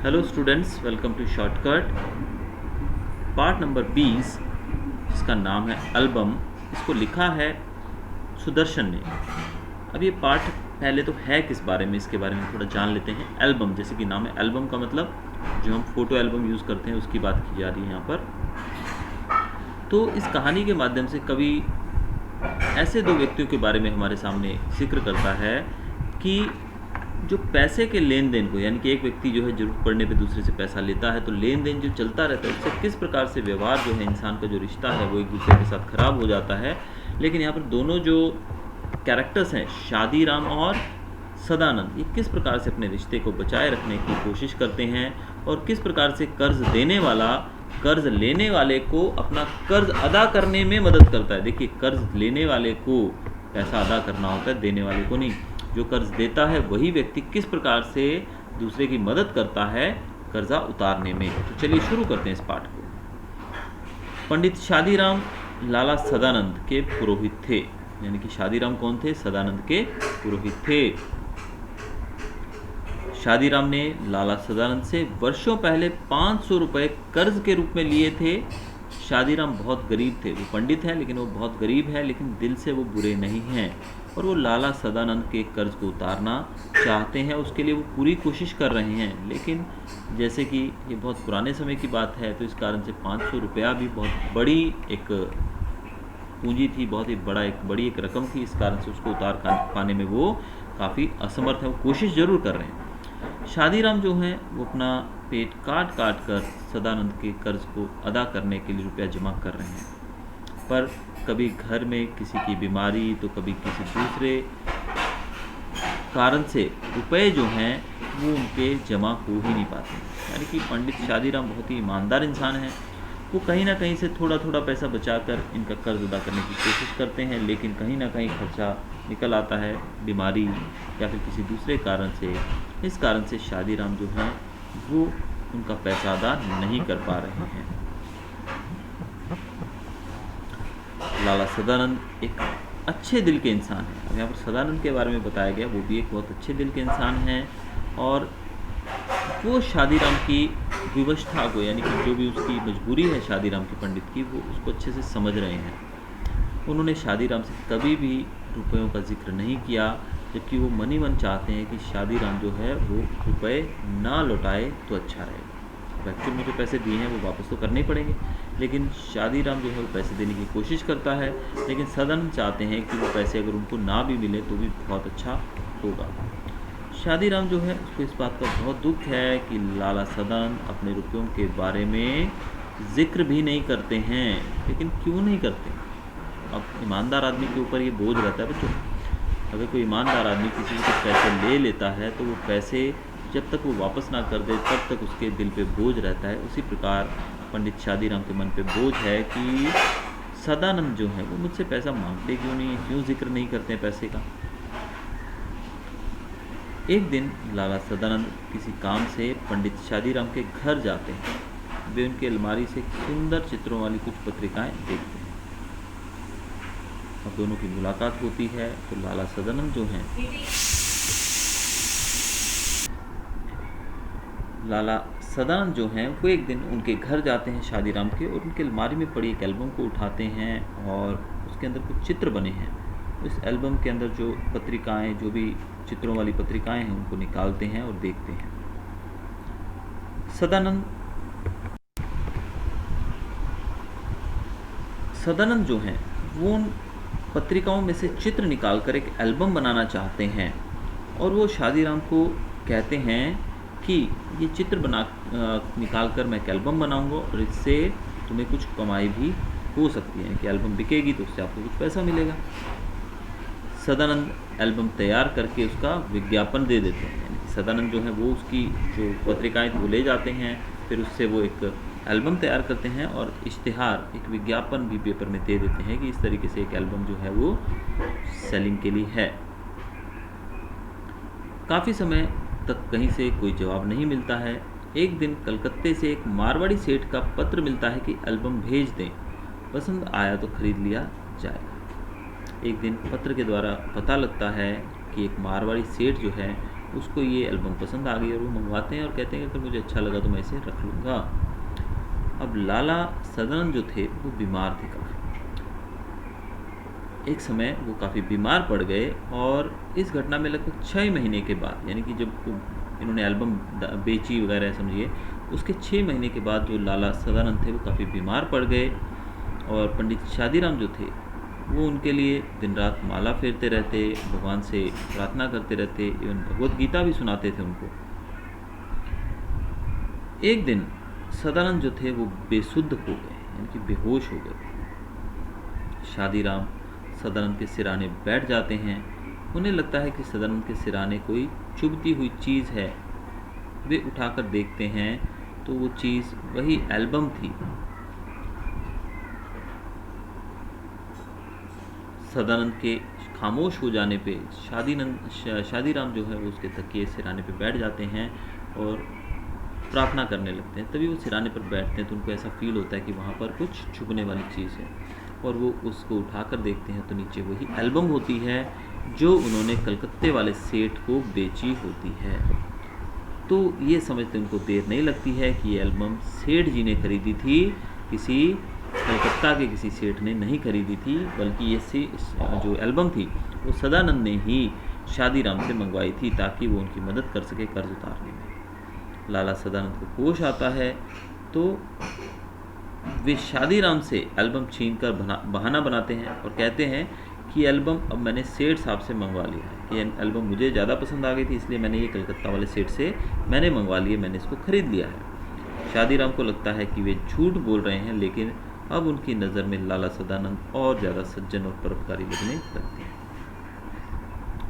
Hello students, welcome to shortcut. Part number 20 जिसका नाम है एल्बम, इसको लिखा है सुदर्शन ने। अब ये पार्ट पहले तो है किस बारे में, इसके बारे में थोड़ा जान लेते हैं। एल्बम, जैसे कि नाम है, एल्बम का मतलब जो हम फ़ोटो एल्बम यूज़ करते हैं उसकी बात की जा रही है यहाँ पर। तो इस कहानी के माध्यम से कवि ऐसे दो व्यक्तियों के बारे में हमारे सामने जिक्र करता है कि जो पैसे के लेन देन को, यानी कि एक व्यक्ति जो है ज़रूरत पड़ने पे दूसरे से पैसा लेता है, तो लेन देन जो चलता रहता है उससे किस प्रकार से व्यवहार जो है, इंसान का जो रिश्ता है वो एक दूसरे के साथ ख़राब हो जाता है। लेकिन यहाँ पर दोनों जो कैरेक्टर्स हैं, शादीराम और सदानंद, ये किस प्रकार से अपने रिश्ते को बचाए रखने की कोशिश करते हैं और किस प्रकार से कर्ज देने वाला कर्ज लेने वाले को अपना कर्ज अदा करने में मदद करता है। देखिए, कर्ज लेने वाले को पैसा अदा करना होता है, देने वाले को नहीं। जो कर्ज देता है वही व्यक्ति किस प्रकार से दूसरे की मदद करता है कर्जा उतारने में। तो चलिए शुरू करते हैं इस पाठ को। पंडित शादीराम लाला सदानंद के पुरोहित थे, यानी कि शादीराम कौन थे? सदानंद के पुरोहित थे। शादीराम ने लाला सदानंद से वर्षों पहले 500 रुपये कर्ज के रूप में लिए थे। शादीराम बहुत गरीब थे, वो पंडित हैं लेकिन वो बहुत गरीब है, लेकिन दिल से वो बुरे नहीं हैं और वो लाला सदानंद के कर्ज को उतारना चाहते हैं। उसके लिए वो पूरी कोशिश कर रहे हैं, लेकिन जैसे कि ये बहुत पुराने समय की बात है, तो इस कारण से 500 रुपया भी बहुत बड़ी एक पूंजी थी, बहुत ही बड़ी एक रकम थी। इस कारण से उसको उतार पाने में वो काफ़ी असमर्थ है। वो कोशिश ज़रूर कर रहे हैं। शादीराम जो हैं वो अपना पेट काट काट कर सदानंद के कर्ज को अदा करने के लिए रुपया जमा कर रहे हैं, पर कभी घर में किसी की बीमारी तो कभी किसी दूसरे कारण से रुपए जो हैं वो उनके जमा हो ही नहीं पाते। यानी कि पंडित शादीराम बहुत ही ईमानदार इंसान हैं। वो कहीं ना कहीं से थोड़ा थोड़ा पैसा बचाकर इनका कर्ज अदा करने की कोशिश करते हैं, लेकिन कहीं ना कहीं खर्चा निकल आता है, बीमारी या फिर किसी दूसरे कारण से। इस कारण से शादीराम जो हैं वो उनका पैसा अदा नहीं कर पा रहे हैं। लाला सदानंद एक अच्छे दिल के इंसान हैं। अब यहाँ पर सदानंद के बारे में बताया गया, वो भी एक बहुत अच्छे दिल के इंसान हैं और वो शादीराम की विवशता को, यानी कि जो भी उसकी मजबूरी है शादीराम के पंडित की, वो उसको अच्छे से समझ रहे हैं। उन्होंने शादीराम से कभी भी रुपयों का जिक्र नहीं किया, जबकि वो मन ही मन चाहते हैं कि शादीराम जो है वो रुपए ना लौटाए तो अच्छा रहेगा। अब एक्चुअल में जो पैसे दिए हैं वो वापस तो करने ही पड़ेंगे, लेकिन शादीराम जो है वो पैसे देने की कोशिश करता है, लेकिन सदानंद चाहते हैं कि वो पैसे अगर उनको ना भी मिले तो भी बहुत अच्छा होगा। शादीराम जो है उसको इस बात का बहुत दुख है कि लाला सदानंद अपने रुपयों के बारे में जिक्र भी नहीं करते हैं। लेकिन क्यों नहीं करते? अब ईमानदार आदमी के ऊपर ये बोझ रहता है बच्चों। अगर कोई ईमानदार आदमी किसी से पैसे ले लेता है तो वो पैसे जब तक वो वापस ना कर दे तब तक उसके दिल पे बोझ रहता है। उसी प्रकार पंडित शादीराम के मन पे बोझ है कि सदानंद जो है वो मुझसे पैसा मांगते क्यों नहीं, क्यों जिक्र नहीं करते हैं पैसे का। एक दिन लाला सदानंद किसी काम से पंडित शादीराम के घर जाते हैं। वे उनकी अलमारी से सुंदर चित्रों वाली कुछ पत्रिकाएं देखते हैं। अब दोनों की मुलाकात होती है तो लाला सदानंद जो हैं वो एक दिन उनके घर जाते हैं शादीराम के, और उनके अलमारी में पड़ी एक एल्बम को उठाते हैं और उसके अंदर कुछ चित्र बने हैं। इस एल्बम के अंदर जो पत्रिकाएं, जो भी चित्रों वाली पत्रिकाएं हैं, उनको निकालते हैं और देखते हैं। सदानंद जो हैं वो उन पत्रिकाओं में से चित्र निकालकर एक एल्बम बनाना चाहते हैं और वो शादीराम को कहते हैं कि ये चित्र निकाल कर मैं एक एल्बम बनाऊंगा और इससे तुम्हें कुछ कमाई भी हो सकती है कि एल्बम बिकेगी तो उससे आपको कुछ पैसा मिलेगा। सदानंद एल्बम तैयार करके उसका विज्ञापन दे देते हैं। यानी कि सदानंद जो है वो उसकी जो पत्रिकाएं वो ले जाते हैं, फिर उससे वो एक एल्बम तैयार करते हैं और इश्तिहार, एक विज्ञापन भी पेपर में दे देते हैं कि इस तरीके से एक एल्बम जो है वो सेलिंग के लिए है। काफ़ी समय तक कहीं से कोई जवाब नहीं मिलता है। एक दिन कलकत्ते से एक मारवाड़ी सेठ का पत्र मिलता है कि एल्बम भेज दें, पसंद आया तो खरीद लिया जाएगा। एक दिन पत्र के द्वारा पता लगता है कि एक मारवाड़ी सेठ जो है उसको ये एल्बम पसंद आ गई और वो मंगवाते हैं और कहते हैं कि अगर मुझे अच्छा लगा तो मैं इसे रख लूँगा। अब लाला सदानंद जो थे वो बीमार थे काफ़ी। एक समय वो काफ़ी बीमार पड़ गए और इस घटना में लगभग 6 महीने के बाद, यानी कि जब इन्होंने एल्बम बेची वगैरह समझिए, उसके 6 महीने के बाद जो लाला सदानंद थे वो काफ़ी बीमार पड़ गए और पंडित शादीराम जो थे वो उनके लिए दिन रात माला फेरते रहते, भगवान से प्रार्थना करते रहते, इवन भगवत गीता भी सुनाते थे उनको। एक दिन सदानंद जो थे वो बेसुध हो गए, यानी कि बेहोश हो गए। शादीराम सदानंद के सिराने बैठ जाते हैं। उन्हें लगता है कि सदानंद के सिराने कोई चुभती हुई चीज़ है। वे उठाकर देखते हैं तो वो चीज़ वही एल्बम थी। सदानंद के खामोश हो जाने पे शादीराम जो है वो उसके तकिए सिराने पे बैठ जाते हैं और प्रार्थना करने लगते हैं। तभी वो सिराने पर बैठते हैं तो उनको ऐसा फील होता है कि वहाँ पर कुछ छुपने वाली चीज़ है और वो उसको उठाकर देखते हैं तो नीचे वही एल्बम होती है जो उन्होंने कलकत्ते वाले सेठ को बेची होती है। तो ये समझते उनको देर नहीं लगती है कि ये एल्बम सेठ जी ने खरीदी थी, किसी कलकत्ता के किसी सेठ ने नहीं खरीदी थी, बल्कि ये जो एल्बम थी वो सदानंद ने ही शादीराम से मंगवाई थी ताकि वो उनकी मदद कर सके कर्ज उतारने में। लाला सदानंद को होश आता है तो वे शादीराम से एल्बम छीनकर बहाना बनाते हैं और कहते हैं कि एल्बम अब मैंने सेठ साहब से मंगवा लिया है, कि एल्बम मुझे ज़्यादा पसंद आ गई थी इसलिए मैंने ये कलकत्ता वाले सेठ से मैंने मंगवा लिए, मैंने इसको ख़रीद लिया है। शादीराम को लगता है कि वे झूठ बोल रहे हैं, लेकिन अब उनकी नज़र में लाला सदानंद और ज़्यादा सज्जन और परोपकारी लगने लगते हैं।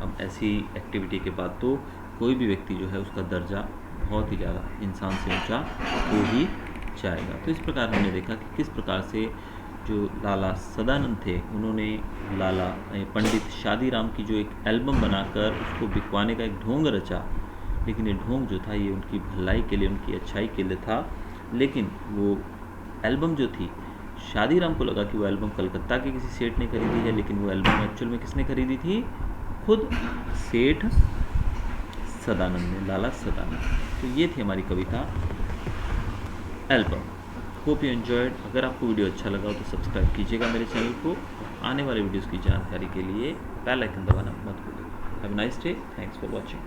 अब ऐसी एक्टिविटी के बाद तो कोई भी व्यक्ति जो है उसका दर्जा बहुत ही ज़्यादा इंसान से ऊंचा हो ही जाएगा। तो इस प्रकार हमने देखा कि किस प्रकार से जो लाला सदानंद थे उन्होंने पंडित शादीराम की जो एक एल्बम बनाकर उसको बिकवाने का एक ढोंग रचा, लेकिन ये ढोंग जो था ये उनकी भलाई के लिए, उनकी अच्छाई के लिए था। लेकिन वो एल्बम जो थी, शादीराम को लगा कि वो एल्बम कलकत्ता के किसी सेठ ने खरीदी है, लेकिन वो एल्बम एक्चुअल में किसने खरीदी थी? खुद सेठ सदानंद ने, लाला सदानंद। तो ये थी हमारी कविता एल्बम। Hope you enjoyed. अगर आपको वीडियो अच्छा लगा हो तो सब्सक्राइब कीजिएगा मेरे चैनल को। आने वाले वीडियोस की जानकारी के लिए बेल आइकन दबाना मत भूलिएगा। Have a nice day. Thanks for watching.